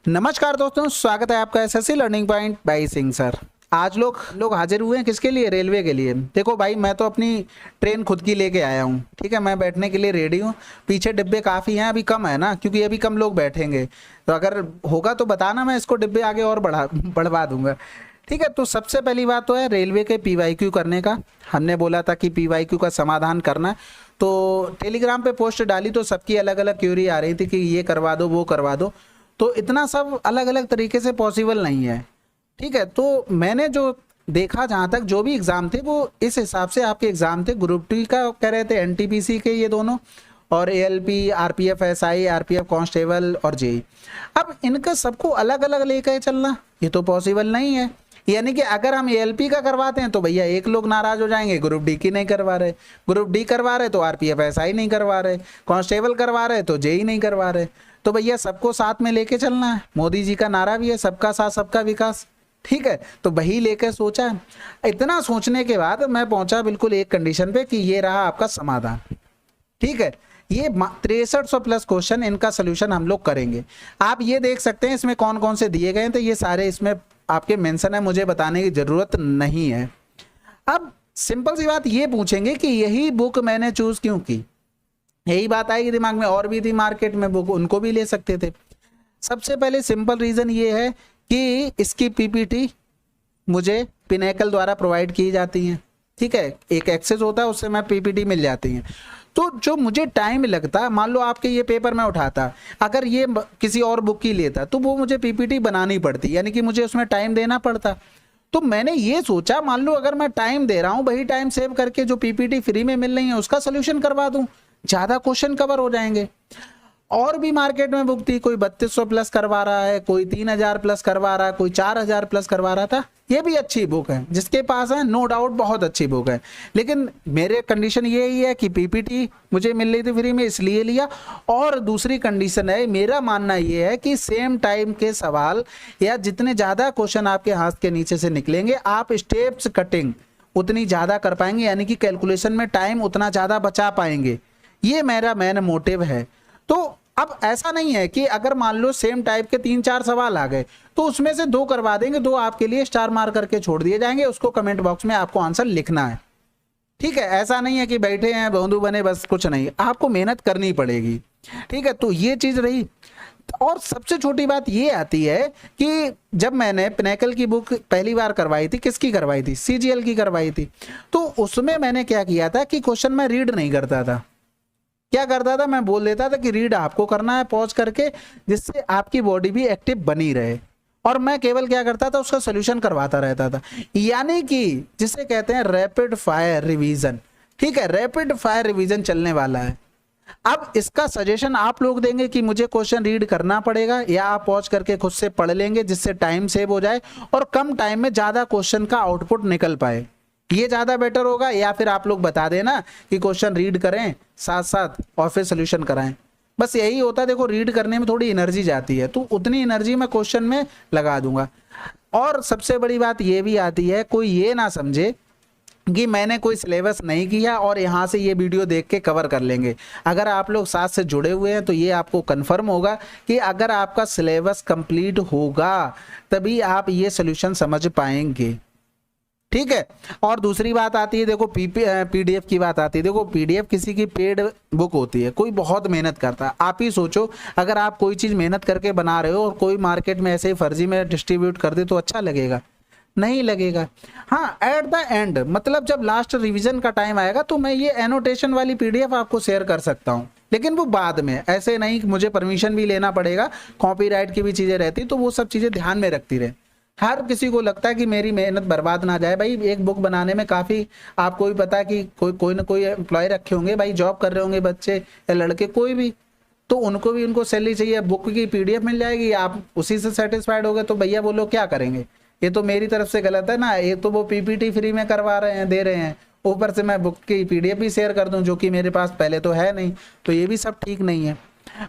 नमस्कार दोस्तों, स्वागत है आपका SSC learning point by Singh sir. आज लोग हाजिर हुए हैं किसके लिए? रेलवे के लिए। देखो भाई, मैं तो अपनी ट्रेन खुद की लेके आया हूँ, ठीक है। मैं बैठने के लिए रेडी हूँ। पीछे डिब्बे काफ़ी हैं, अभी कम है ना, क्योंकि अभी कम लोग बैठेंगे। तो अगर होगा तो बताना, मैं इसको डिब्बे आगे और बढ़वा दूंगा, ठीक है। तो सबसे पहली बात तो है रेलवे के पीवाईक्यू करने का। हमने बोला था कि पीवाईक्यू का समाधान करना है, तो टेलीग्राम पे पोस्ट डाली तो सबकी अलग अलग क्यूरी आ रही थी कि ये करवा दो, वो करवा दो। तो इतना सब अलग अलग तरीके से पॉसिबल नहीं है, ठीक है। तो मैंने जो देखा, जहाँ तक जो भी एग्ज़ाम थे वो इस हिसाब से आपके एग्ज़ाम थे। ग्रुप टी का कह रहे थे, एनटीपीसी के ये दोनों, और ALP, RPF SI, RPF constable और जेई। अब इनका सबको अलग अलग लेकर चलना ये तो पॉसिबल नहीं है। यानी कि अगर हम एएलपी का करवाते हैं तो भैया एक लोग नाराज हो जाएंगे, ग्रुप डी की नहीं करवा रहे, ग्रुप डी करवा रहे तो आरपीएफ एसआई नहीं करवा रहे, कांस्टेबल करवा रहे तो जेई नहीं करवा रहे। तो भैया सबको साथ में लेके चलना है। मोदी जी का नारा भी है, सबका साथ सबका विकास, ठीक है। तो वही लेकर सोचा है। इतना सोचने के बाद मैं पहुंचा बिल्कुल एक कंडीशन पे कि ये रहा आपका समाधान, ठीक है। ये 6300 प्लस क्वेश्चन, इनका सोल्यूशन हम लोग करेंगे। आप ये देख सकते हैं इसमें कौन कौन से दिए गए हैं, तो ये सारे इसमें आपके मेंशन है, मुझे बताने की जरूरत नहीं है। अब सिंपल सी बात ये पूछेंगे कि यही बुक मैंने चूज क्यों की, यही बात आएगी दिमाग में। और भी थी मार्केट में बुक, उनको भी ले सकते थे। सबसे पहले सिंपल रीजन ये है कि इसकी पीपीटी मुझे पिनेकल द्वारा प्रोवाइड की जाती हैं, ठीक है। एक एक्सेस होता है, उससे मैं पीपीटी मिल जाती हैं। तो जो मुझे टाइम लगता, मान लो आपके ये पेपर में उठाता, अगर ये किसी और बुक की लेता तो वो मुझे पीपीटी बनानी पड़ती, यानी कि मुझे उसमें टाइम देना पड़ता। तो मैंने ये सोचा, मान लो अगर मैं टाइम दे रहा हूँ, वही टाइम सेव करके जो पीपीटी फ्री में मिल रही है उसका सोल्यूशन करवा दूं, ज़्यादा क्वेश्चन कवर हो जाएंगे। और भी मार्केट में बुक थी, कोई 3200 प्लस करवा रहा है, कोई 3000 प्लस करवा रहा है, कोई 4000 प्लस करवा रहा था। ये भी अच्छी बुक है, जिसके पास है नो डाउट बहुत अच्छी बुक है। लेकिन मेरे कंडीशन ये ही है कि पीपीटी मुझे मिल रही थी फ्री में, इसलिए लिया। और दूसरी कंडीशन है, मेरा मानना ये है कि सेम टाइम के सवाल या जितने ज़्यादा क्वेश्चन आपके हाथ के नीचे से निकलेंगे, आप स्टेप्स कटिंग उतनी ज़्यादा कर पाएंगे, यानी कि कैलकुलेशन में टाइम उतना ज़्यादा बचा पाएंगे। ये मेरा मेन मोटिव है। तो अब ऐसा नहीं है कि अगर मान लो सेम टाइप के 3-4 सवाल आ गए तो उसमें से 2 करवा देंगे, 2 आपके लिए स्टार मार करके छोड़ दिए जाएंगे, उसको कमेंट बॉक्स में आपको आंसर लिखना है, ठीक है। ऐसा नहीं है कि बैठे हैं बंधु बने बस, कुछ नहीं, आपको मेहनत करनी पड़ेगी, ठीक है। तो ये चीज रही। और सबसे छोटी बात ये आती है कि जब मैंने पिनेकल की बुक पहली बार करवाई थी, किसकी करवाई थी? सीजीएल की करवाई थी। तो उसमें मैंने क्या किया था कि क्वेश्चन मैं रीड नहीं करता था। क्या करता था, मैं बोल देता था कि रीड आपको करना है पॉज करके, जिससे आपकी बॉडी भी एक्टिव बनी रहे, और मैं केवल क्या करता था, उसका सोल्यूशन करवाता रहता था। यानी कि जिसे कहते हैं रैपिड फायर रिवीजन, ठीक है। रैपिड फायर रिवीजन चलने वाला है। अब इसका सजेशन आप लोग देंगे कि मुझे क्वेश्चन रीड करना पड़ेगा, या आप पॉज करके खुद से पढ़ लेंगे, जिससे टाइम सेव हो जाए और कम टाइम में ज्यादा क्वेश्चन का आउटपुट निकल पाए, ये ज्यादा बेटर होगा। या फिर आप लोग बता देना कि क्वेश्चन रीड करें साथ साथ और फिर सोल्यूशन कराएं, बस यही होता है। देखो, रीड करने में थोड़ी एनर्जी जाती है, तो उतनी एनर्जी मैं क्वेश्चन में लगा दूंगा। और सबसे बड़ी बात ये भी आती है, कोई ये ना समझे कि मैंने कोई सिलेबस नहीं किया और यहाँ से ये वीडियो देख के कवर कर लेंगे। अगर आप लोग साथ से जुड़े हुए हैं तो ये आपको कंफर्म होगा कि अगर आपका सिलेबस कंप्लीट होगा तभी आप ये सोल्यूशन समझ पाएंगे, ठीक है। और दूसरी बात आती है, देखो पीडीएफ की बात आती है। देखो, पीडीएफ किसी की पेड बुक होती है, कोई बहुत मेहनत करता है। आप ही सोचो, अगर आप कोई चीज़ मेहनत करके बना रहे हो और कोई मार्केट में ऐसे ही फर्जी में डिस्ट्रीब्यूट कर दे तो अच्छा लगेगा? नहीं लगेगा। हाँ, एट द एंड, मतलब जब लास्ट रिवीजन का टाइम आएगा तो मैं ये एनोटेशन वाली पीडीएफ आपको शेयर कर सकता हूँ, लेकिन वो बाद में, ऐसे नहीं कि मुझे परमिशन भी लेना पड़ेगा, कॉपीराइट की भी चीज़ें रहती, तो वो सब चीज़ें ध्यान में रखती रहे। हर किसी को लगता है कि मेरी मेहनत बर्बाद ना जाए। भाई, एक बुक बनाने में काफ़ी, आपको भी पता है कि कोई ना कोई एम्प्लॉय रखे होंगे, भाई जॉब कर रहे होंगे बच्चे या लड़के, कोई भी, तो उनको भी उनको सैलरी चाहिए। बुक की पीडीएफ मिल जाएगी, आप उसी से सेटिस्फाइड हो गए तो भैया बोलो क्या करेंगे? ये तो मेरी तरफ से गलत है ना। ये तो वो पीपीटी फ्री में करवा रहे हैं, दे रहे हैं, ऊपर से मैं बुक की पीडीएफ भी शेयर कर दूं, जो कि मेरे पास पहले तो है नहीं, तो ये भी सब ठीक नहीं है।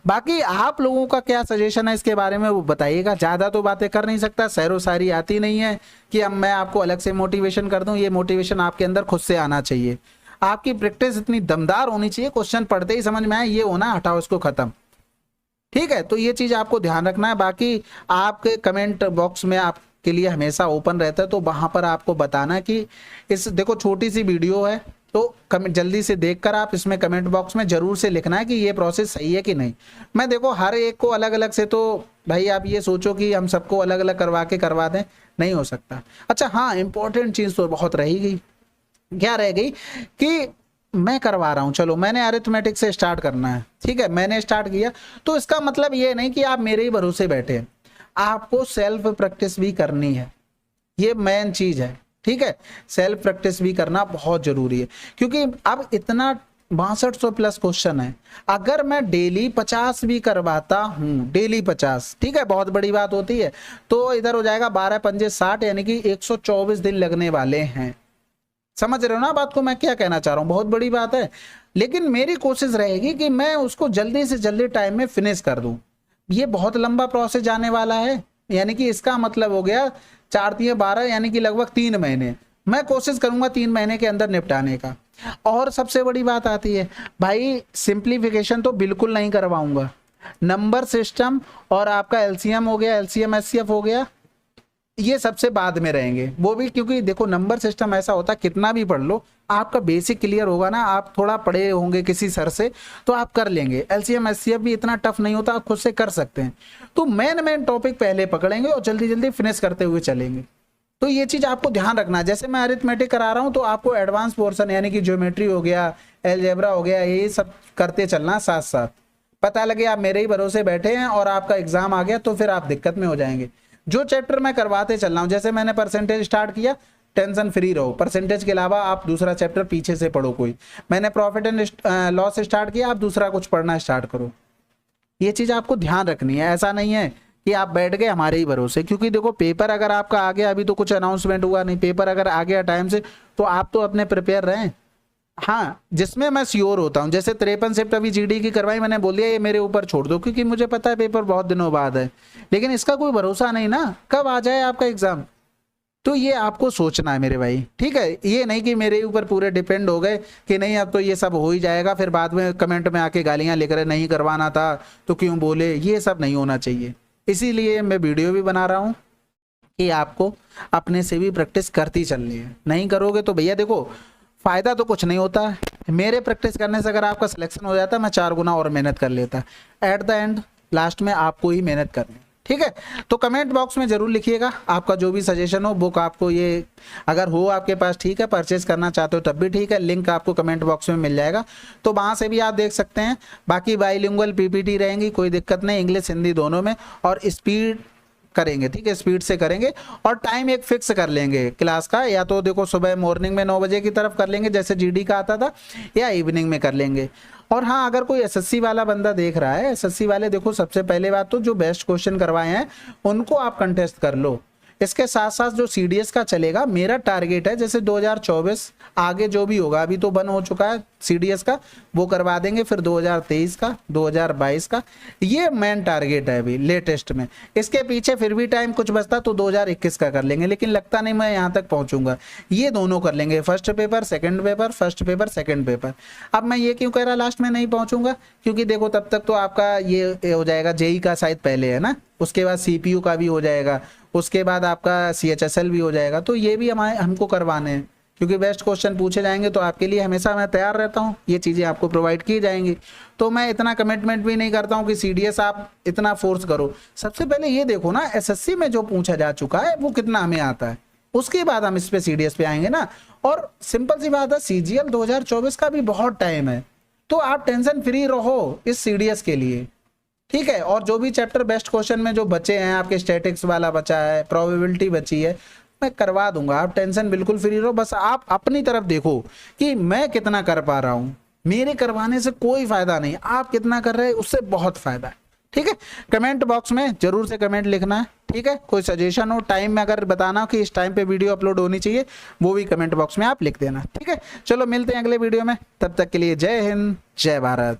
बाकी आप लोगों का क्या सजेशन है इसके बारे में वो बताइएगा। ज़्यादा तो बातें कर नहीं सकता, सैरो सारी आती नहीं है कि अब मैं आपको अलग से मोटिवेशन कर दूं। ये मोटिवेशन आपके अंदर खुद से आना चाहिए। आपकी प्रैक्टिस इतनी दमदार होनी चाहिए, क्वेश्चन पढ़ते ही समझ में आए, ये होना हटाओ इसको खत्म, ठीक है, तो ये चीज़ आपको ध्यान रखना है। बाकी आपके कमेंट बॉक्स में आपके लिए हमेशा ओपन रहता है, तो वहाँ पर आपको बताना कि इस देखो छोटी सी वीडियो है, तो कमेंट जल्दी से देखकर आप इसमें कमेंट बॉक्स में जरूर से लिखना है कि ये प्रोसेस सही है कि नहीं। मैं देखो हर एक को अलग अलग से, तो भाई आप ये सोचो कि हम सबको अलग अलग करवा दें, नहीं हो सकता। अच्छा हाँ, इंपॉर्टेंट चीज़ तो बहुत रहेगी, क्या रह गई कि मैं करवा रहा हूँ, चलो मैंने अरिथमेटिक से स्टार्ट करना है, ठीक है, मैंने स्टार्ट किया, तो इसका मतलब ये नहीं कि आप मेरे ही भरोसे बैठे हैं, आपको सेल्फ प्रैक्टिस भी करनी है, ये मेन चीज है। ठीक है, सेल्फ प्रैक्टिस भी करना बहुत जरूरी है, क्योंकि अब इतना 6200 प्लस क्वेश्चन है, अगर मैं डेली 50 भी करवाता हूँ, डेली 50, ठीक है, बहुत बड़ी बात होती है, तो इधर हो जाएगा 12 पंजे 60, यानी कि 124 दिन लगने वाले हैं। समझ रहे हो ना बात को, मैं क्या कहना चाह रहा हूँ, बहुत बड़ी बात है। लेकिन मेरी कोशिश रहेगी कि मैं उसको जल्दी से जल्दी टाइम में फिनिश कर दूं। ये बहुत लंबा प्रोसेस जाने वाला है, यानी कि इसका मतलब हो गया 4 × 12, यानी कि लगभग 3 महीने। मैं कोशिश करूंगा 3 महीने के अंदर निपटाने का। और सबसे बड़ी बात आती है भाई, सिंप्लीफिकेशन तो बिल्कुल नहीं करवाऊंगा, नंबर सिस्टम और आपका एलसीएम हो गया, एलसीएम एचसीएफ हो गया, ये सबसे बाद में रहेंगे वो भी, क्योंकि देखो नंबर सिस्टम ऐसा होता है कितना भी पढ़ लो, आपका बेसिक क्लियर होगा ना, आप थोड़ा पढ़े होंगे किसी सर से, तो आप कर लेंगे। एलसीएम एचसीएफ भी इतना टफ नहीं होता, आप खुद से कर सकते हैं। तो मेन टॉपिक पहले पकड़ेंगे और जल्दी जल्दी फिनिश करते हुए चलेंगे। तो ये चीज आपको ध्यान रखना है। जैसे मैं अरिथमेटिक करा रहा हूँ, तो आपको एडवांस पोर्शन यानी कि ज्योमेट्री हो गया, अलजेब्रा हो गया, ये सब करते चलना साथ साथ। पता लगे आप मेरे ही भरोसे बैठे हैं और आपका एग्जाम आ गया, तो फिर आप दिक्कत में हो जाएंगे। जो चैप्टर मैं करवाते चल रहा हूँ, जैसे मैंने परसेंटेज स्टार्ट किया, टेंशन फ्री रहो, परसेंटेज के अलावा आप दूसरा चैप्टर पीछे से पढ़ो कोई। मैंने प्रॉफिट एंड लॉस स्टार्ट किया, आप दूसरा कुछ पढ़ना स्टार्ट करो। ये चीज आपको ध्यान रखनी है। ऐसा नहीं है कि आप बैठ गए हमारे ही भरोसे, क्योंकि देखो पेपर अगर आपका आ गया, अभी तो कुछ अनाउंसमेंट हुआ नहीं, पेपर अगर आ गया टाइम से, तो आप तो अपने प्रिपेयर रहें। हाँ, जिसमें मैं श्योर होता हूँ, जैसे 53 शिफ्ट अभी जीडी की करवाई, मैंने बोल दिया ये मेरे ऊपर छोड़ दो, क्योंकि मुझे पता है पेपर बहुत दिनों बाद है, लेकिन इसका कोई भरोसा नहीं ना कब आ जाए आपका एग्जाम। तो ये आपको सोचना है मेरे भाई, ठीक है। ये नहीं कि मेरे ऊपर पूरे डिपेंड हो गए कि नहीं अब तो ये सब हो ही जाएगा, फिर बाद में कमेंट में आके गालियां लेकर नहीं करवाना था तो क्यों बोले, ये सब नहीं होना चाहिए। इसीलिए मैं वीडियो भी बना रहा हूँ कि आपको अपने से भी प्रैक्टिस करती चलनी है। नहीं करोगे तो भैया देखो फायदा तो कुछ नहीं होता है। मेरे प्रैक्टिस करने से अगर आपका सिलेक्शन हो जाता, मैं 4 गुना और मेहनत कर लेता। एट द एंड लास्ट में आपको ही मेहनत करनी, ठीक है। तो कमेंट बॉक्स में जरूर लिखिएगा आपका जो भी सजेशन हो। बुक आपको ये अगर हो आपके पास, ठीक है, परचेज करना चाहते हो तब भी ठीक है, लिंक आपको कमेंट बॉक्स में मिल जाएगा, तो वहाँ से भी आप देख सकते हैं। बाकी बाइलिंगुअल पीपीटी रहेंगी, कोई दिक्कत नहीं, इंग्लिश हिंदी दोनों में, और स्पीड करेंगे, ठीक है, स्पीड से करेंगे। और टाइम एक फिक्स कर लेंगे क्लास का, या तो देखो सुबह मॉर्निंग में 9 बजे की तरफ कर लेंगे जैसे जीडी का आता था, या इवनिंग में कर लेंगे। और हाँ, अगर कोई एसएससी वाला बंदा देख रहा है, एसएससी वाले देखो सबसे पहले बात तो जो बेस्ट क्वेश्चन करवाए हैं उनको आप कंटेस्ट कर लो। इसके साथ साथ जो सीडीएस का चलेगा, मेरा टारगेट है जैसे 2024 आगे जो भी होगा, अभी तो बंद हो चुका है सीडीएस का, वो करवा देंगे, फिर 2023 का, 2022 का, ये मेन टारगेट है अभी लेटेस्ट में। इसके पीछे फिर भी टाइम कुछ बचता तो 2021 का कर लेंगे, लेकिन लगता नहीं मैं यहाँ तक पहुंचूंगा। ये दोनों कर लेंगे, first paper second paper, first paper second paper. अब मैं ये क्यों कह रहा लास्ट में नहीं पहुंचूंगा, क्योंकि देखो तब तक तो आपका ये हो जाएगा जेई का शायद पहले है ना, उसके बाद सीपीयू का भी हो जाएगा, उसके बाद आपका सीएचएसएल भी हो जाएगा, तो ये भी हमको करवाने हैं, क्योंकि बेस्ट क्वेश्चन पूछे जाएंगे तो आपके लिए हमेशा मैं तैयार रहता हूँ, ये चीज़ें आपको प्रोवाइड की जाएंगी। तो मैं इतना कमिटमेंट भी नहीं करता हूँ कि सीडीएस आप इतना फोर्स करो। सबसे पहले ये देखो ना, एसएससी में जो पूछा जा चुका है वो कितना हमें आता है, उसके बाद हम इस पे सीडीएस पे आएंगे ना। और सिंपल सी बात है, सीजीएल 2024 का भी बहुत टाइम है, तो आप टेंशन फ्री रहो इस सीडीएस के लिए, ठीक है। और जो भी चैप्टर बेस्ट क्वेश्चन में जो बचे हैं, आपके स्टैटिक्स वाला बचा है, प्रोबेबिलिटी बची है, मैं करवा दूंगा, आप टेंशन बिल्कुल फ्री रहो। बस आप अपनी तरफ देखो कि मैं कितना कर पा रहा हूं, मेरे करवाने से कोई फायदा नहीं, आप कितना कर रहे हैं उससे बहुत फायदा है, ठीक है। कमेंट बॉक्स में जरूर से कमेंट लिखना है, ठीक है। कोई सजेशन हो, टाइम में अगर बताना हो कि इस टाइम पे वीडियो अपलोड होनी चाहिए, वो भी कमेंट बॉक्स में आप लिख देना, ठीक है। चलो मिलते हैं अगले वीडियो में, तब तक के लिए जय हिंद, जय भारत।